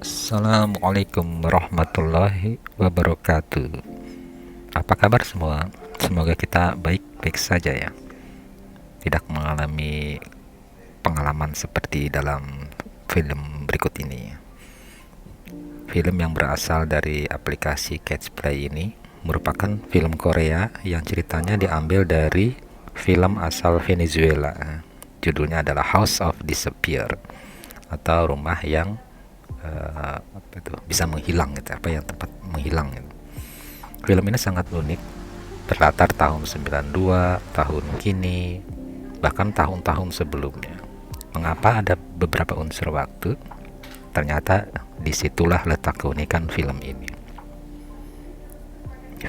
Assalamualaikum warahmatullahi wabarakatuh. Apa kabar semua? Semoga kita baik-baik saja ya. Tidak mengalami pengalaman seperti dalam film berikut ini. Film yang berasal dari aplikasi Catch Play ini merupakan film Korea yang ceritanya diambil dari film asal Venezuela. Judulnya adalah House of Disappear atau rumah yang apa itu bisa menghilang gitu, apa yang tempat menghilang gitu. Film ini sangat unik, berlatar tahun 92, tahun kini, bahkan tahun-tahun sebelumnya. Mengapa ada beberapa unsur waktu? Ternyata disitulah letak keunikan film ini.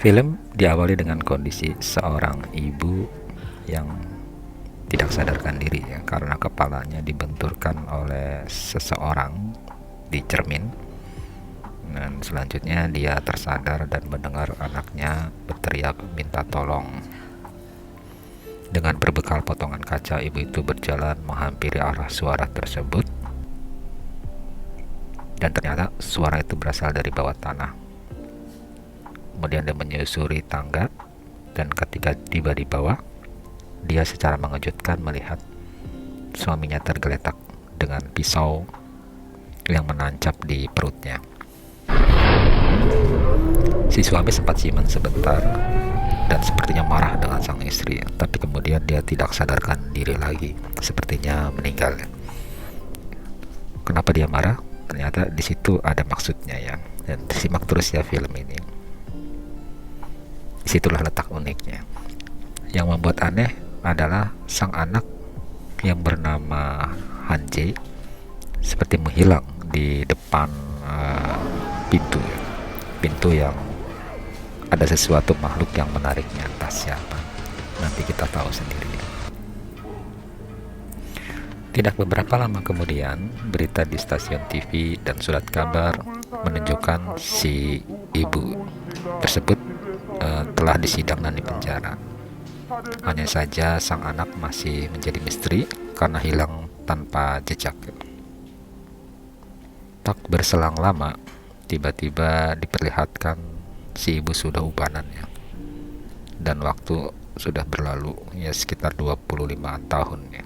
Film diawali dengan kondisi seorang ibu yang tidak sadarkan diri ya, karena kepalanya dibenturkan oleh seseorang di cermin, dan selanjutnya dia tersadar dan mendengar anaknya berteriak minta tolong. Dengan berbekal potongan kaca, ibu itu berjalan menghampiri arah suara tersebut, dan ternyata suara itu berasal dari bawah tanah. Kemudian dia menyusuri tangga, dan ketika tiba di bawah, dia secara mengejutkan melihat suaminya tergeletak dengan pisau yang menancap di perutnya. Si suami sempat siman sebentar dan sepertinya marah dengan sang istri, tapi kemudian dia tidak sadarkan diri lagi, sepertinya meninggal. Kenapa dia marah? Ternyata di situ ada maksudnya ya, dan simak terus ya film ini. Disitulah letak uniknya. Yang membuat aneh adalah sang anak yang bernama Hanje seperti menghilang di depan pintu ya. Pintu yang ada sesuatu makhluk yang menariknya, entah siapa. Nanti kita tahu sendiri. Tidak beberapa lama kemudian, berita di stasiun TV dan surat kabar menunjukkan si ibu tersebut telah disidang dan dipenjara. Hanya saja sang anak masih menjadi misteri karena hilang tanpa jejak. Tak berselang lama, tiba-tiba diperlihatkan si ibu sudah ubanan ya. Dan waktu sudah berlalu ya sekitar 25 tahun ya.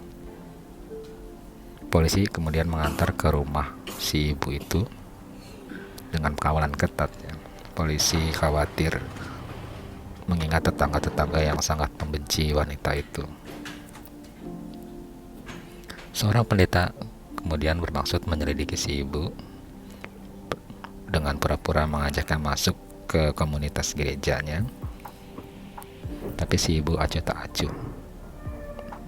Polisi kemudian mengantar ke rumah si ibu itu dengan pengawalan ketat ya. Polisi khawatir mengingat tetangga-tetangga yang sangat membenci wanita itu. Seorang pendeta kemudian bermaksud menyelidiki si ibu dengan pura-pura mengajaknya masuk ke komunitas gerejanya. Tapi si ibu acuh tak acuh.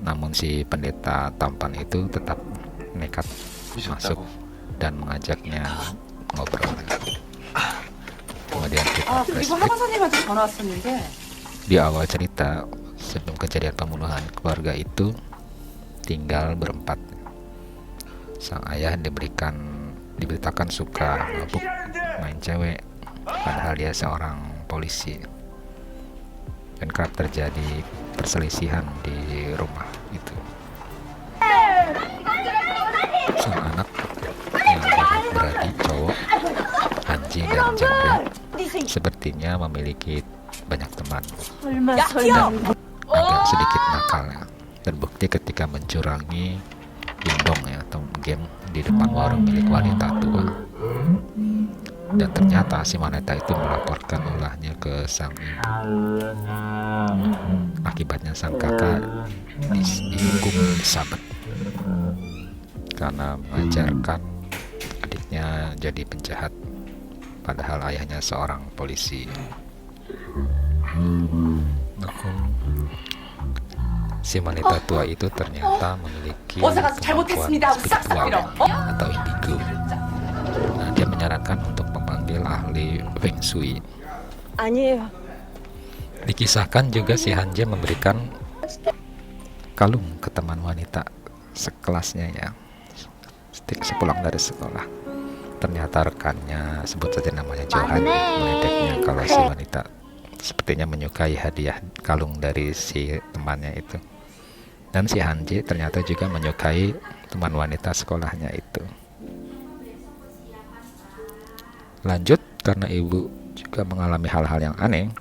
Namun si pendeta tampan itu tetap nekat masuk dan mengajaknya ngobrol. Kemudian kita flashback di awal cerita, sebelum kejadian pembunuhan, keluarga itu tinggal berempat. Sang ayah diberitakan suka mabuk, main cewek, padahal dia seorang polisi, dan kerap terjadi perselisihan di rumah itu. Sang anak yang beradik cowok, Hanji dan Jamre, sepertinya memiliki banyak teman dan agak sedikit nakal ya. Terbukti ketika mencurangi dingdong ya, atau game di depan warung milik wanita tua. Dan ternyata si wanita itu melaporkan ulahnya ke sang ibu. Akibatnya sang kakak dihukum sabet karena mengajarkan adiknya jadi penjahat, padahal ayahnya seorang polisi. Si wanita tua itu ternyata memiliki kemampuan spiritual atau indigo. Nah, dia menyarankan untuk memanggil ahli Feng Shui. Dikisahkan juga si Hanje memberikan kalung ke teman wanita sekelasnya ya, sepulang dari sekolah. Ternyata rekannya, sebut saja namanya Johan, meledeknya kalau si wanita sepertinya menyukai hadiah kalung dari si temannya itu. Dan si Hanje ternyata juga menyukai teman wanita sekolahnya itu. Lanjut, karena ibu juga mengalami hal-hal yang aneh,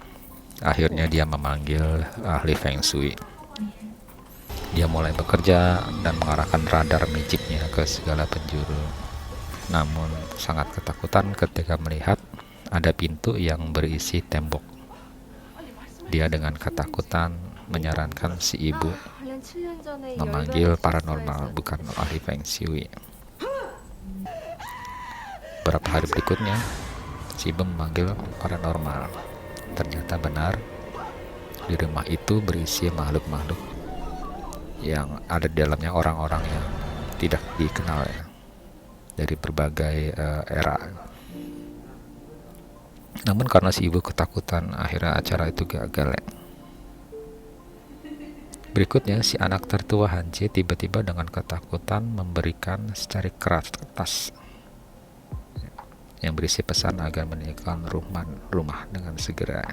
akhirnya dia memanggil ahli Feng Shui. Dia mulai bekerja dan mengarahkan radar magicnya ke segala penjuru. Namun sangat ketakutan ketika melihat ada pintu yang berisi tembok. Dia dengan ketakutan menyarankan si ibu memanggil paranormal, bukan ahli Feng Shui. Beberapa hari berikutnya, si ibu memanggil paranormal. Ternyata benar, di rumah itu berisi makhluk-makhluk yang ada di dalamnya orang-orang yang tidak dikenal ya, dari berbagai era. Namun karena si ibu ketakutan, akhirnya acara itu gagal ya. Berikutnya, si anak tertua Hanji tiba-tiba dengan ketakutan memberikan secari kertas yang berisi pesan agar meninggalkan rumah dengan segera.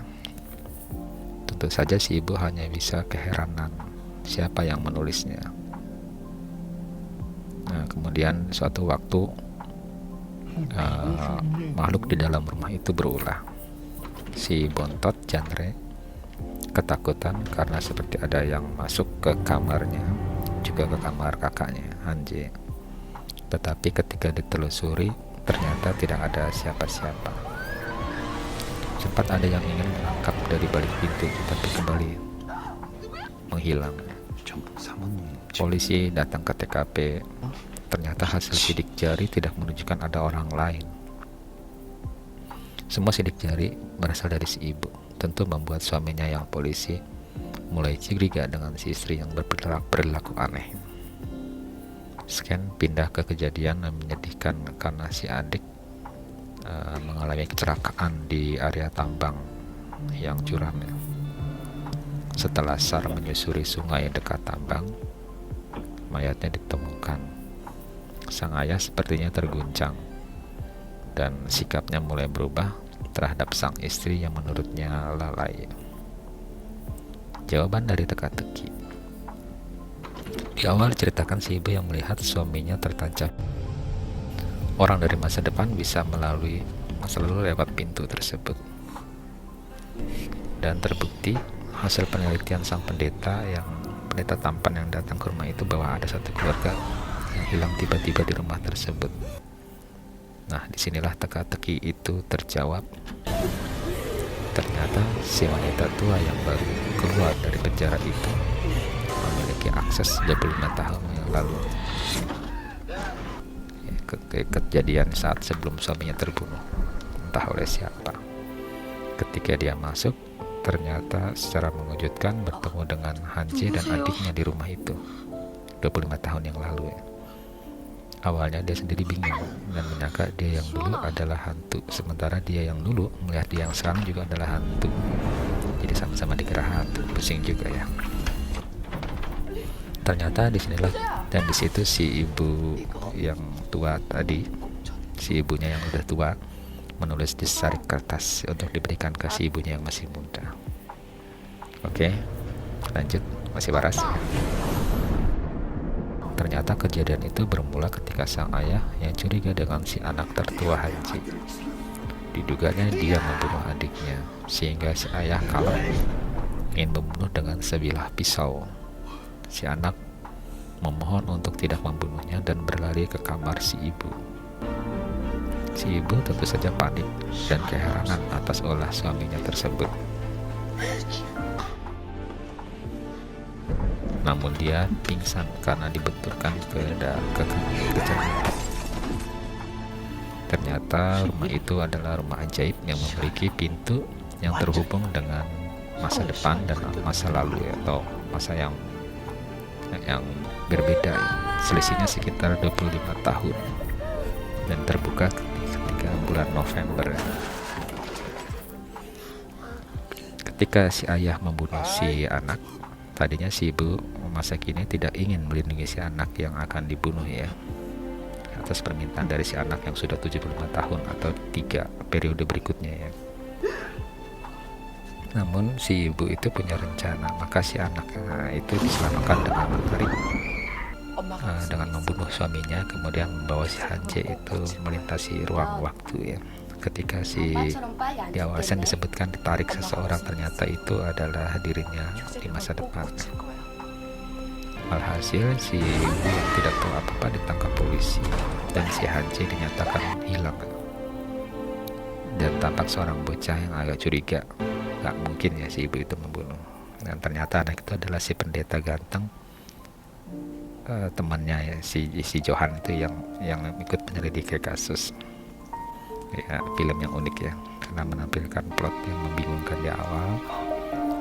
Tentu saja si ibu hanya bisa keheranan siapa yang menulisnya. Nah, kemudian suatu waktu makhluk di dalam rumah itu berulah. Si bontot Janre ketakutan karena seperti ada yang masuk ke kamarnya, juga ke kamar kakaknya Hanji. Tetapi ketika ditelusuri, ternyata tidak ada siapa-siapa. Sempat ada yang ingin menangkap dari balik pintu, tapi kembali menghilang. Polisi datang ke TKP. Ternyata hasil sidik jari tidak menunjukkan ada orang lain. Semua sidik jari berasal dari si ibu. Tentu membuat suaminya yang polisi mulai curiga dengan si istri yang berperilaku aneh. Scan pindah ke kejadian yang menyedihkan karena si adik mengalami kecelakaan di area tambang yang curam ya. Setelah SAR menyusuri sungai dekat tambang, mayatnya ditemukan. Sang ayah sepertinya terguncang dan sikapnya mulai berubah terhadap sang istri yang menurutnya lalai. Jawaban dari teka-teki. Di awal diceritakan si ibu yang melihat suaminya tertancap. Orang dari masa depan bisa melalui masa lalu lewat pintu tersebut. Dan terbukti hasil penelitian sang pendeta tampan yang datang ke rumah itu bahwa ada satu keluarga yang hilang tiba-tiba di rumah tersebut. Nah, disinilah teka-teki itu terjawab. Ternyata si wanita tua yang baru keluar dari penjara itu memiliki akses 25 tahun yang lalu ke kejadian saat sebelum suaminya terbunuh, entah oleh siapa. Ketika dia masuk, ternyata secara mengejutkan bertemu dengan Hanji dan adiknya di rumah itu 25 tahun yang lalu ya. Awalnya dia sendiri bingung dan menyangka dia yang dulu adalah hantu, sementara dia yang dulu melihat dia yang sekarang juga adalah hantu. Jadi sama-sama dikira hantu, pusing juga ya. Ternyata disinilah dan disitu si ibu yang tua tadi, si ibunya yang udah tua, menulis di secari kertas untuk diberikan ke si ibunya yang masih muda. Oke, lanjut, masih waras. Ternyata kejadian itu bermula ketika sang ayah yang curiga dengan si anak tertua Hanji. Diduganya dia membunuh adiknya, sehingga si ayah kalah ingin membunuh dengan sebilah pisau. Si anak memohon untuk tidak membunuhnya dan berlari ke kamar si ibu. Si ibu tentu saja panik dan keheranan atas ulah suaminya tersebut. Namun dia pingsan karena dibenturkan ke cermin. Ternyata rumah itu adalah rumah ajaib yang memiliki pintu yang terhubung dengan masa depan dan masa lalu atau masa yang berbeda ya. Selisihnya sekitar 25 tahun dan terbuka ketika bulan November. Ketika si ayah membunuh si anak, tadinya si ibu masa kini tidak ingin melindungi si anak yang akan dibunuh ya, atas permintaan dari si anak yang sudah 75 tahun atau 3 periode berikutnya ya. Namun si ibu itu punya rencana, maka si anak itu diselamatkan dengan menarik dengan membunuh suaminya, kemudian membawa si Hanji itu melintasi ruang waktu ya, ketika di awal scene disebutkan ditarik seseorang, ternyata itu adalah dirinya di masa depan. Alhasil si Wu yang tidak tahu apa-apa ditangkap polisi dan si Hanje dinyatakan hilang. Dan tampak seorang bocah yang agak curiga, gak mungkin ya si ibu itu membunuh. Dan ternyata anak itu adalah si pendeta ganteng, temannya ya, si Johan itu yang ikut menyelidiki kasus. Ya, film yang unik ya, karena menampilkan plot yang membingungkan di awal,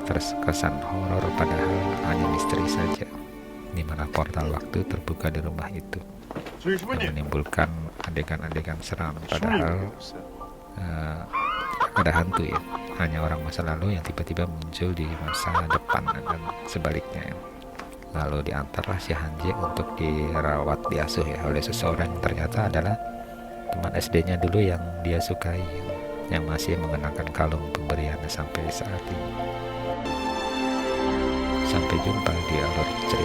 terus kesan horor padahal hanya misteri saja, di mana portal waktu terbuka di rumah itu, yang menimbulkan adegan-adegan seram padahal ada hantu ya, hanya orang masa lalu yang tiba-tiba muncul di masa depan dan sebaliknya. Lalu diantarlah si Hanje untuk dirawat, diasuh ya oleh seseorang yang ternyata adalah teman SD-nya dulu yang dia sukai, yang masih mengenakan kalung pemberiannya sampai saat ini. Sampai jumpa di alur cerita